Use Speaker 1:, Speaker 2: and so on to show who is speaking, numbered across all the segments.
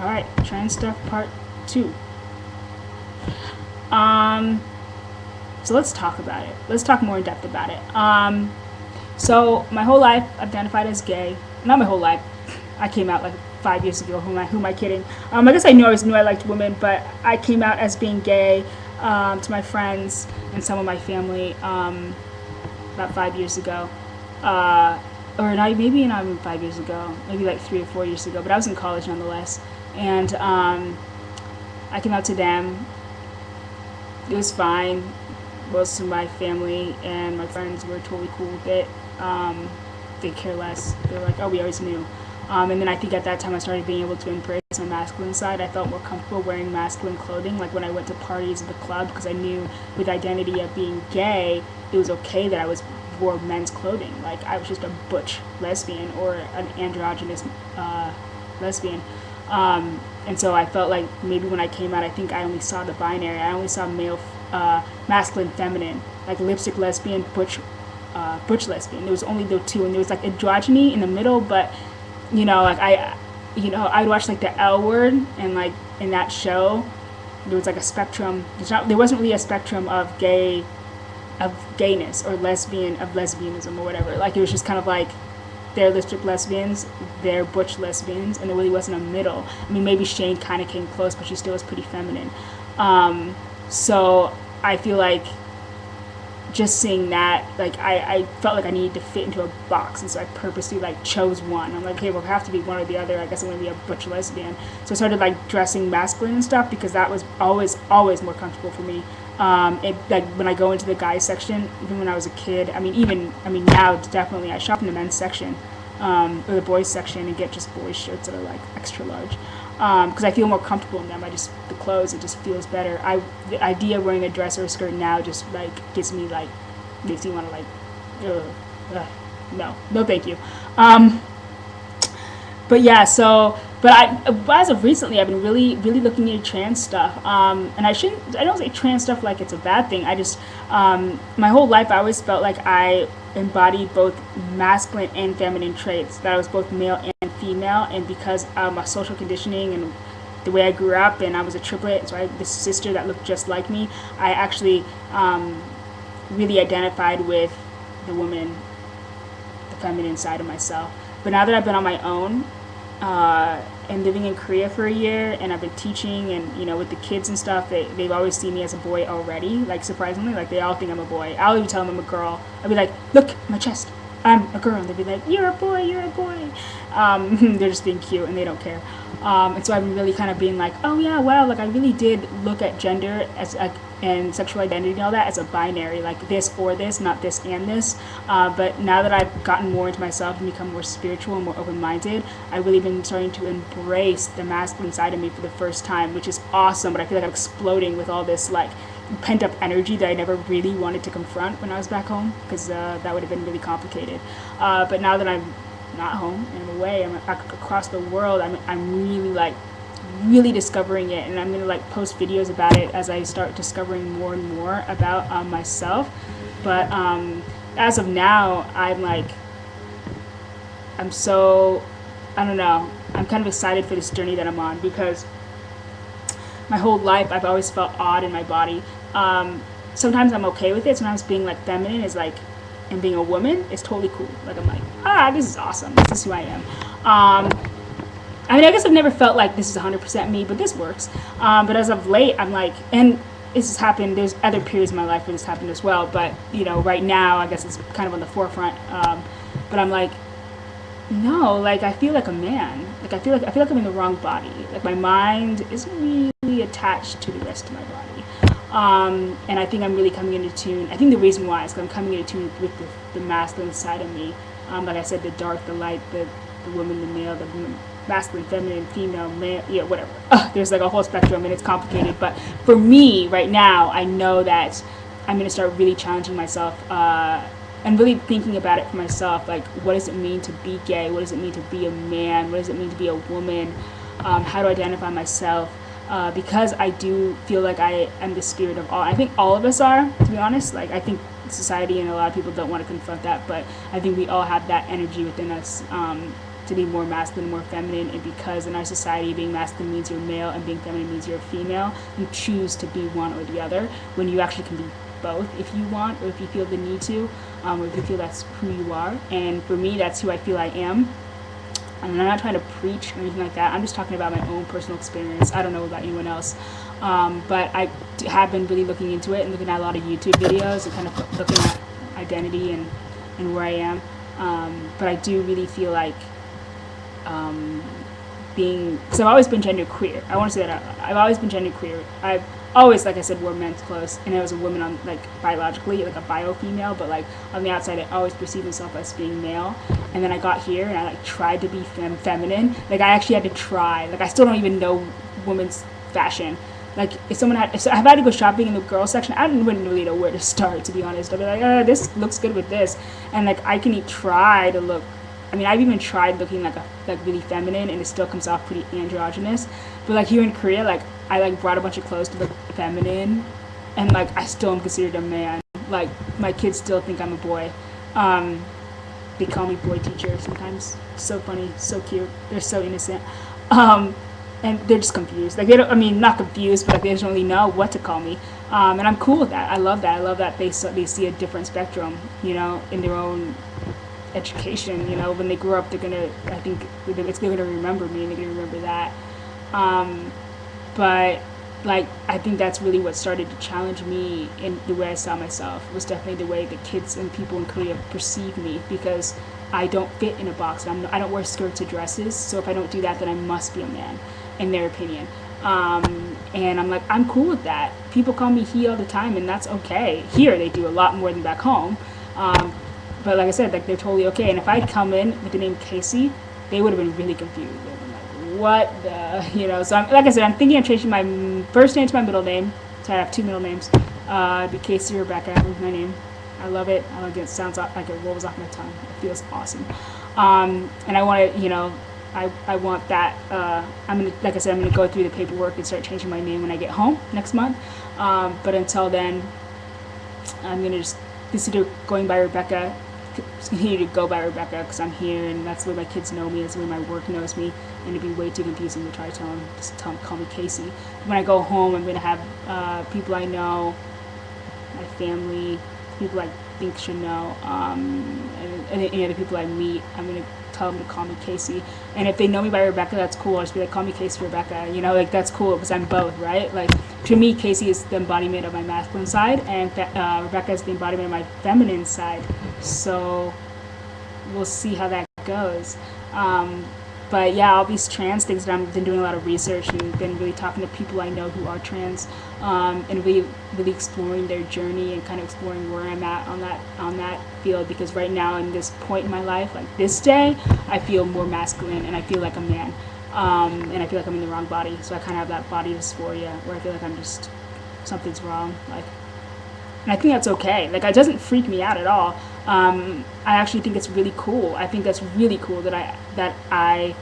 Speaker 1: All right, trans stuff part 2. Um, so let's talk about it. Let's talk more in depth about it. So my whole life I've identified as gay. Not my whole life. I came out like 5 years ago. Who am I kidding? I guess I always knew I liked women, but I came out as being gay to my friends and some of my family about 5 years ago. Or not, maybe not even 5 years ago, maybe like 3 or 4 years ago, but I was in college nonetheless. And I came out to them. It was fine. Most of my family and my friends were totally cool with it. They care less. They were like, oh, we always knew. And then I think at that time I started being able to embrace my masculine side. I felt more comfortable wearing masculine clothing, like when I went to parties at the club, because I knew with the identity of being gay, it was okay that I wore men's clothing. Like I was just a butch lesbian or an androgynous lesbian. And so I felt like maybe when I came out, I think I only saw the binary. I only saw male, masculine, feminine, like lipstick lesbian, butch lesbian. There was only the two, and there was like androgyny in the middle. But like I'd watch like the L Word, and like in that show, there was like a spectrum. There wasn't really a spectrum of gayness or lesbianism or whatever. Like it was just kind of like they're lipstick lesbians, they're butch lesbians, and there really wasn't a middle. I mean, maybe Shane kind of came close, but she still was pretty feminine. So I feel like just seeing that, like I felt like I needed to fit into a box, and so I purposely like chose one. I'm like, okay, we'll have to be one or the other. I guess I'm gonna be a butch lesbian. So I started like dressing masculine and stuff because that was always more comfortable for me. Like when I go into the guys section, even when I was a kid, I mean now definitely I shop in the men's section or the boys section and get just boys shirts that are like extra large because I feel more comfortable in them. The clothes, it just feels better. The idea of wearing a dress or a skirt now just like makes me want to like no thank you. But yeah, but as of recently, I've been really looking into trans stuff. And I don't say trans stuff like it's a bad thing. I just, my whole life I always felt like I embodied both masculine and feminine traits, that I was both male and female. And because of my social conditioning and the way I grew up, and I was a triplet, so I had this sister that looked just like me, I actually really identified with the woman, the feminine side of myself. But now that I've been on my own, and living in Korea for a year, and I've been teaching, and with the kids and stuff, they've always seen me as a boy already. Like surprisingly, like they all think I'm a boy. I'll even tell them I'm a girl. I'll be like, look, my chest, I'm a girl. And they'll be like, you're a boy, you're a boy. They're just being cute and they don't care. And so I've been really kind of being like, oh yeah, wow, like I really did look at gender and sexual identity and all that as a binary, like this or this, not this and this. But now that I've gotten more into myself and become more spiritual and more open-minded, I've really been starting to embrace the masculine side of me for the first time, which is awesome. But I feel like I'm exploding with all this like pent-up energy that I never really wanted to confront when I was back home, because that would have been really complicated. But now that I'm not home and I'm away, I'm across the world, I'm really discovering it, and I'm gonna like post videos about it as I start discovering more and more about myself. But as of now, I don't know, I'm kind of excited for this journey that I'm on, because my whole life I've always felt odd in my body. Sometimes I'm okay with it. Sometimes being like feminine is like, and being a woman is totally cool. Like I'm like, this is awesome. This is who I am. I guess I've never felt like this is 100% me, but this works. But as of late, I'm like, and this has happened, there's other periods in my life where this happened as well, but right now, I guess it's kind of on the forefront. But I'm like, no, like I feel like a man. Like I feel like I'm in the wrong body. Like my mind isn't really attached to the rest of my body. And I think I'm really coming into tune. I think the reason why is because I'm coming into tune with the masculine side of me. Like I said, the dark, the light, the woman, the male, the masculine, feminine, female, male, whatever. There's like a whole spectrum, and it's complicated. But for me, right now, I know that I'm going to start really challenging myself and really thinking about it for myself. Like, what does it mean to be gay? What does it mean to be a man? What does it mean to be a woman? How to identify myself? Because I do feel like I am the spirit of all. I think all of us are, to be honest. Like, I think society and a lot of people don't want to confront that, but I think we all have that energy within us. to be more masculine, more feminine, and because in our society being masculine means you're male and being feminine means you're female, you choose to be one or the other when you actually can be both if you want or if you feel the need to, or if you feel that's who you are. And for me, that's who I feel I am. And I'm not trying to preach or anything like that. I'm just talking about my own personal experience. I don't know about anyone else. But I have been really looking into it and looking at a lot of YouTube videos and kind of looking at identity and where I am. But I do really feel like because I've always been gender queer. I want to say that I've always been gender queer. I've always, like I said, wore men's clothes, and I was a woman on, like, biologically, like a bio female, but like on the outside I always perceived myself as being male. And then I got here and I like tried to be feminine. Like I actually had to try. Like I still don't even know women's fashion. Like if I've had to go shopping in the girls section, I wouldn't really know where to start, to be honest. I'd be like, oh, this looks good with this, and like I can try to look. I mean, I've even tried looking like really feminine, and it still comes off pretty androgynous. But like here in Korea, like I like brought a bunch of clothes to look feminine, and like I still am considered a man. Like my kids still think I'm a boy. They call me boy teacher sometimes. So funny, so cute. They're so innocent. And they're just confused. Like they don't. I mean, not confused, but like they just don't really know what to call me. And I'm cool with that. I love that. I love that they see a different spectrum, you know, in their own education. You know, when they grow up, they're gonna. I think they're gonna remember me, and they're gonna remember that. But like I think that's really what started to challenge me in the way I saw myself. It was definitely the way the kids and people in Korea perceive me, because I don't fit in a box. I don't wear skirts or dresses. So if I don't do that, then I must be a man, in their opinion. And I'm like, I'm cool with that. People call me he all the time, and that's okay. Here they do a lot more than back home. But like I said, like they're totally okay. And if I'd come in with the name Casey, they would have been really confused. They'd been like, what the, you know? So like I said, I'm thinking of changing my first name to my middle name. So I have two middle names. It'd be Casey Rebecca is my name. I love it. I like it. It sounds like it rolls off my tongue. It feels awesome. And I want to, you know, I want that. I'm gonna, like I said, I'm gonna go through the paperwork and start changing my name when I get home next month. But until then, I'm gonna just consider going by Rebecca. Continue to go by Rebecca because I'm here, and that's the way my kids know me. That's the way my work knows me. And it'd be way too confusing to try to call me Casey. When I go home, I'm gonna have people I know, my family, people I think should know, and any other people I meet. I'm gonna tell them to call me Casey. And if they know me by Rebecca, that's cool. I'll just be like, call me Casey Rebecca. You know, like that's cool because I'm both, right? Like to me, Casey is the embodiment of my masculine side, and Rebecca is the embodiment of my feminine side. So we'll see how that goes. But yeah, all these trans things that I've been doing a lot of research and been really talking to people I know who are trans, and really exploring their journey and kind of exploring where I'm at on that field. Because right now in this point in my life, like this day, I feel more masculine and I feel like a man, and I feel like I'm in the wrong body. So I kind of have that body dysphoria where I feel like I'm just something's wrong. Like, and I think that's okay. Like it doesn't freak me out at all. I actually think it's really cool. I think that's really cool that I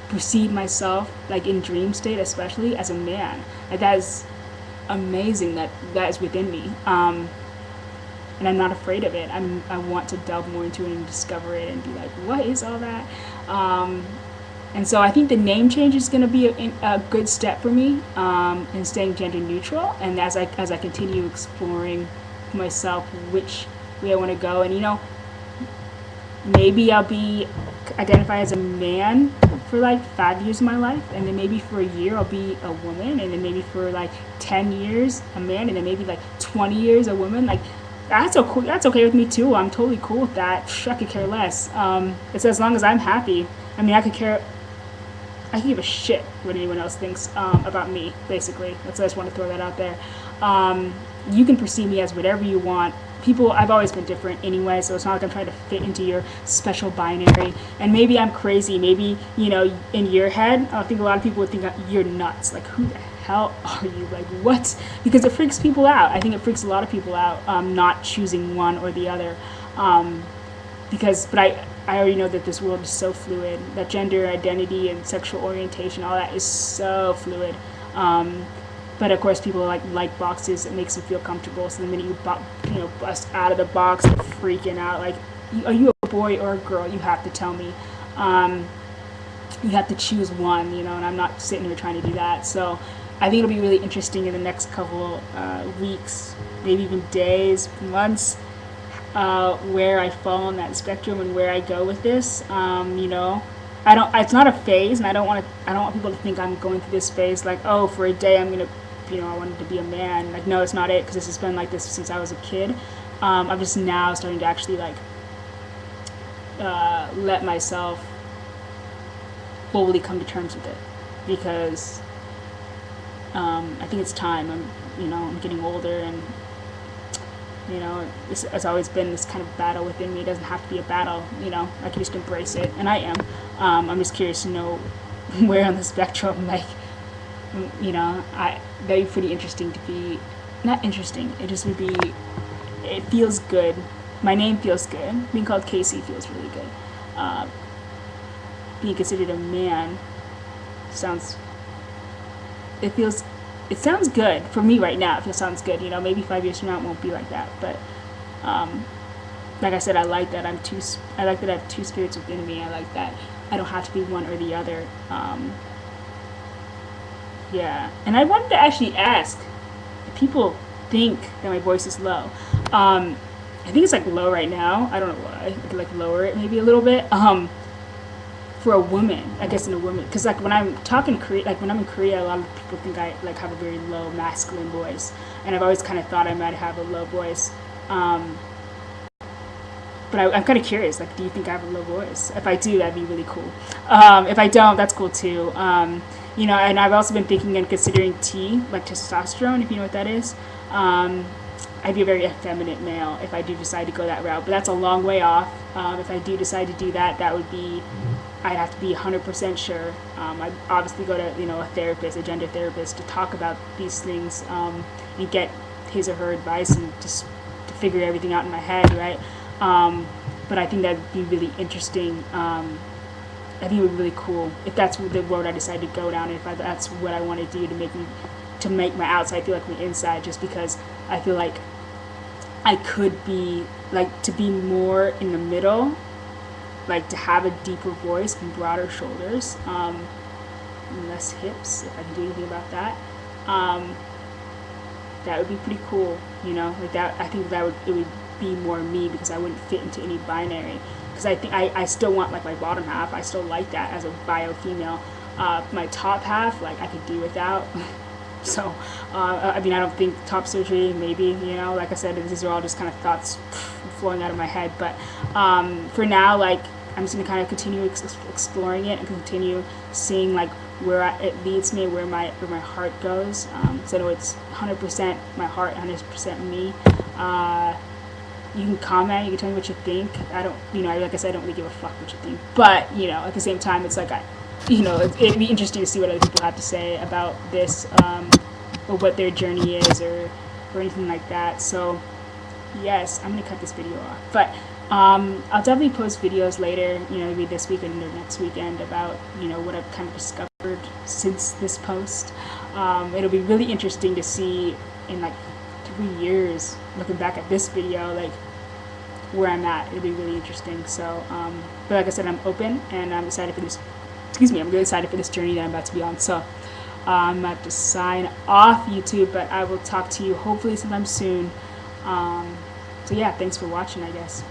Speaker 1: perceive myself, like in dream state especially, as a man. Like that is amazing that is within me. And I'm not afraid of it. I want to delve more into it and discover it and be like, what is all that? And so I think the name change is going to be a good step for me, in staying gender neutral. And as I continue exploring myself, which way I want to go, and you know, maybe I'll be identify as a man for like 5 years of my life, and then maybe for a year I'll be a woman, and then maybe for like 10 years a man, and then maybe like 20 years a woman. Like that's okay with me too. I'm totally cool with that. I could care less. It's as long as I'm happy. I mean, I could give a shit what anyone else thinks about me, basically. I just want to throw that out there. You can perceive me as whatever you want. I've always been different anyway, so it's not like I'm trying to fit into your special binary. And maybe I'm crazy. Maybe, you know, in your head, I think a lot of people would think you're nuts. Like, who the hell are you? Like, what? Because it freaks people out. I think it freaks a lot of people out, not choosing one or the other. But I already know that this world is so fluid, that gender identity and sexual orientation, all that is so fluid. But of course, people like boxes. It makes them feel comfortable. So the minute you bust out of the box, they're freaking out. Like, are you a boy or a girl? You have to tell me. You have to choose one, you know, and I'm not sitting here trying to do that. So I think it'll be really interesting in the next couple weeks, maybe even days, months, where I fall on that spectrum and where I go with this. You know, I don't. It's not a phase, and I don't want to. I don't want people to think I'm going through this phase like, oh, for a day I'm gonna, you know, I wanted to be a man. Like, no, it's not it, because this has been like this since I was a kid. I'm just now starting to actually like let myself fully come to terms with it, because I think it's time. I'm getting older, and you know, it's always been this kind of battle within me. It doesn't have to be a battle, you know. I can just embrace it, and I am. I'm just curious to know where on the spectrum, like, you know, that'd be pretty interesting to be. Not interesting. It just would be. It feels good. My name feels good. Being called Casey feels really good. Being considered a man sounds. It sounds good for me right now. It sounds good. You know, maybe 5 years from now it won't be like that. But like I said, I like that I like that I have two spirits within me. I like that I don't have to be one or the other. Yeah, and I wanted to actually ask if people think that my voice is low. I think it's like low right now. I don't know why. I could like lower it maybe a little bit. For a woman, I guess in a woman, because like when I'm talking Korea, like when I'm in Korea, a lot of people think I like have a very low masculine voice, and I've always kind of thought I might have a low voice. But I'm kind of curious. Like, do you think I have a low voice? If I do, that'd be really cool. If I don't, that's cool too. You know, and I've also been thinking and considering T, like testosterone, if you know what that is. I'd be a very effeminate male if I do decide to go that route, but that's a long way off. If I do decide to do that, that would be, I'd have to be 100% sure. I'd obviously go to, you know, a therapist, a gender therapist, to talk about these things and get his or her advice and just to figure everything out in my head, right? But I think that'd be really interesting. I think it would be really cool if that's the road I decide to go down, and if that's what I want to do to make my outside feel like my inside, just because I feel like I could be, like, to be more in the middle, like to have a deeper voice and broader shoulders, and less hips, if I can do anything about that. That would be pretty cool, you know, like that. I think it would be more me, because I wouldn't fit into any binary, because I think I still want like my bottom half. I still like that as a bio female. My top half, like, I could do without. So, I mean, I don't think top surgery, maybe, you know, like I said, these are all just kind of thoughts flowing out of my head. But for now, like, I'm just going to kind of continue exploring it and continue seeing, like, where it leads me, where my heart goes. So I know it's 100% my heart, 100% me. You can comment, you can tell me what you think. I don't, you know, like I said, I don't really give a fuck what you think. But, you know, at the same time, it's like, you know, it'd be interesting to see what other people have to say about this, or what their journey is, or anything like that. So, yes, I'm going to cut this video off. But I'll definitely post videos later, you know, maybe this weekend or next weekend, about, you know, what I've kind of discovered since this post. It'll be really interesting to see in, like, 3 years, looking back at this video, like, where I'm at. It'll be really interesting. So, but like I said, I'm open, and I'm excited for this. I'm really excited for this journey that I'm about to be on. So I'm about to sign off YouTube, but I will talk to you hopefully sometime soon. So yeah, thanks for watching, I guess.